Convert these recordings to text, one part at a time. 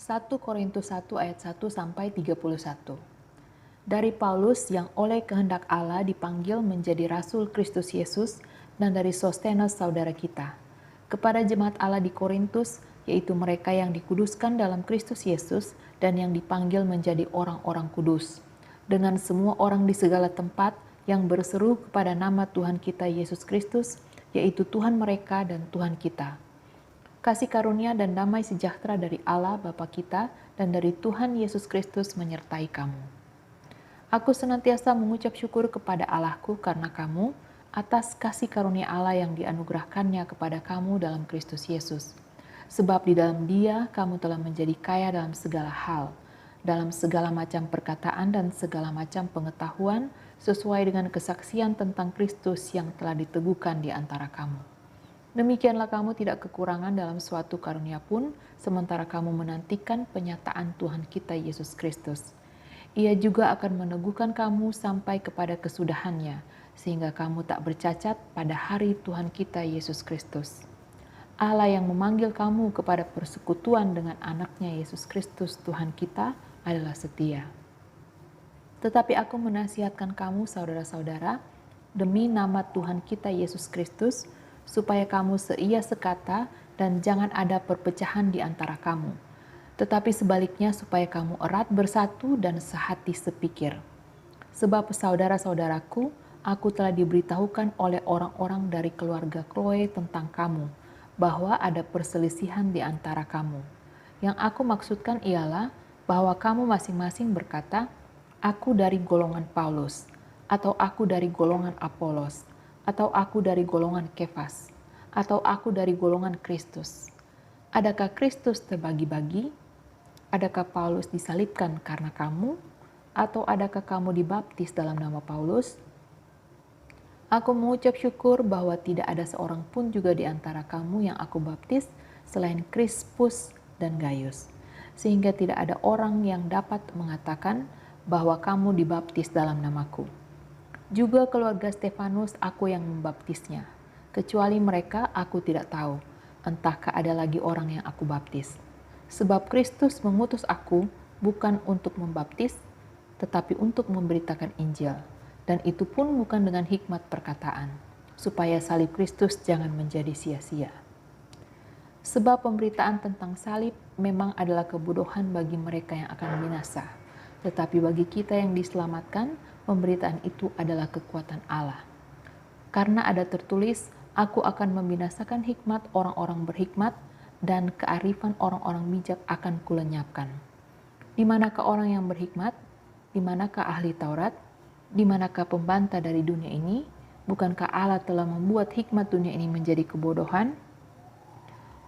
1 Korintus 1 ayat 1 sampai 31. Dari Paulus yang oleh kehendak Allah dipanggil menjadi rasul Kristus Yesus dan dari Sostenes saudara kita. Kepada jemaat Allah di Korintus, yaitu mereka yang dikuduskan dalam Kristus Yesus dan yang dipanggil menjadi orang-orang kudus. Dengan semua orang di segala tempat yang berseru kepada nama Tuhan kita Yesus Kristus, yaitu Tuhan mereka dan Tuhan kita. Kasih karunia dan damai sejahtera dari Allah Bapa kita dan dari Tuhan Yesus Kristus menyertai kamu. Aku senantiasa mengucap syukur kepada Allahku karena kamu atas kasih karunia Allah yang dianugerahkannya kepada kamu dalam Kristus Yesus. Sebab di dalam Dia kamu telah menjadi kaya dalam segala hal, dalam segala macam perkataan dan segala macam pengetahuan sesuai dengan kesaksian tentang Kristus yang telah diteguhkan di antara kamu. Demikianlah kamu tidak kekurangan dalam suatu karunia pun, sementara kamu menantikan penyataan Tuhan kita Yesus Kristus. Ia juga akan meneguhkan kamu sampai kepada kesudahannya, sehingga kamu tak bercacat pada hari Tuhan kita Yesus Kristus. Allah yang memanggil kamu kepada persekutuan dengan anaknya Yesus Kristus Tuhan kita adalah setia. Tetapi aku menasihatkan kamu saudara-saudara, demi nama Tuhan kita Yesus Kristus, supaya kamu seia sekata dan jangan ada perpecahan di antara kamu. Tetapi sebaliknya supaya kamu erat bersatu dan sehati sepikir. Sebab saudara-saudaraku, aku telah diberitahukan oleh orang-orang dari keluarga Chloe tentang kamu, bahwa ada perselisihan di antara kamu. Yang aku maksudkan ialah bahwa kamu masing-masing berkata, aku dari golongan Paulus, atau aku dari golongan Apolos, atau aku dari golongan Kefas, atau aku dari golongan Kristus. Adakah Kristus terbagi-bagi? Adakah Paulus disalibkan karena kamu? Atau adakah kamu dibaptis dalam nama Paulus? Aku mengucap syukur bahwa tidak ada seorang pun juga di antara kamu yang aku baptis selain Krispus dan Gaius. Sehingga tidak ada orang yang dapat mengatakan bahwa kamu dibaptis dalam namaku. Juga keluarga Stefanus aku yang membaptisnya. Kecuali mereka aku tidak tahu, entahkah ada lagi orang yang aku baptis. Sebab Kristus mengutus aku bukan untuk membaptis, tetapi untuk memberitakan Injil. Dan itu pun bukan dengan hikmat perkataan, supaya salib Kristus jangan menjadi sia-sia. Sebab pemberitaan tentang salib memang adalah kebodohan bagi mereka yang akan binasa. Tetapi bagi kita yang diselamatkan, pemberitaan itu adalah kekuatan Allah. Karena ada tertulis, aku akan membinasakan hikmat orang-orang berhikmat, dan kearifan orang-orang bijak akan kulenyapkan. Di manakah orang yang berhikmat? Di manakah ahli Taurat? Di manakah pembantah dari dunia ini? Bukankah Allah telah membuat hikmat dunia ini menjadi kebodohan?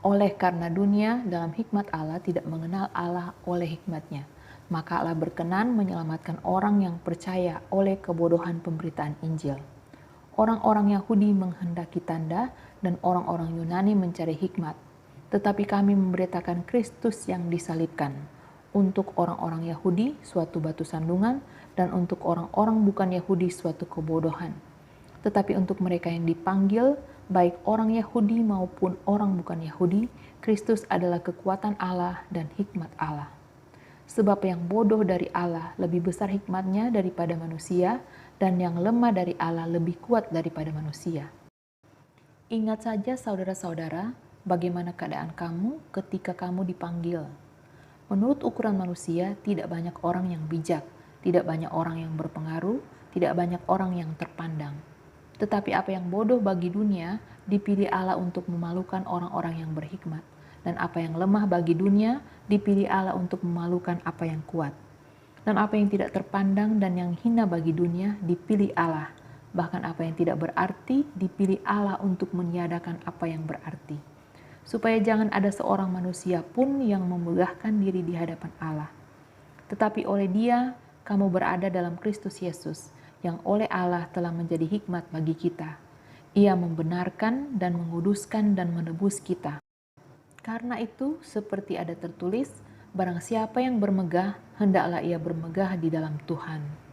Oleh karena dunia dalam hikmat Allah tidak mengenal Allah oleh hikmatnya, maka Allah berkenan menyelamatkan orang yang percaya oleh kebodohan pemberitaan Injil. Orang-orang Yahudi menghendaki tanda dan orang-orang Yunani mencari hikmat. Tetapi kami memberitakan Kristus yang disalibkan. Untuk orang-orang Yahudi suatu batu sandungan dan untuk orang-orang bukan Yahudi suatu kebodohan. Tetapi untuk mereka yang dipanggil, baik orang Yahudi maupun orang bukan Yahudi, Kristus adalah kekuatan Allah dan hikmat Allah. Sebab yang bodoh dari Allah lebih besar hikmatnya daripada manusia, dan yang lemah dari Allah lebih kuat daripada manusia. Ingat saja saudara-saudara, bagaimana keadaan kamu ketika kamu dipanggil. Menurut ukuran manusia, tidak banyak orang yang bijak, tidak banyak orang yang berpengaruh, tidak banyak orang yang terpandang. Tetapi apa yang bodoh bagi dunia, dipilih Allah untuk memalukan orang-orang yang berhikmat. Dan apa yang lemah bagi dunia, dipilih Allah untuk memalukan apa yang kuat. Dan apa yang tidak terpandang dan yang hina bagi dunia, dipilih Allah. Bahkan apa yang tidak berarti, dipilih Allah untuk meniadakan apa yang berarti. Supaya jangan ada seorang manusia pun yang memegahkan diri di hadapan Allah. Tetapi oleh Dia, kamu berada dalam Kristus Yesus, yang oleh Allah telah menjadi hikmat bagi kita. Ia membenarkan dan menguduskan dan menebus kita. Karena itu, seperti ada tertulis, barang siapa yang bermegah, hendaklah ia bermegah di dalam Tuhan.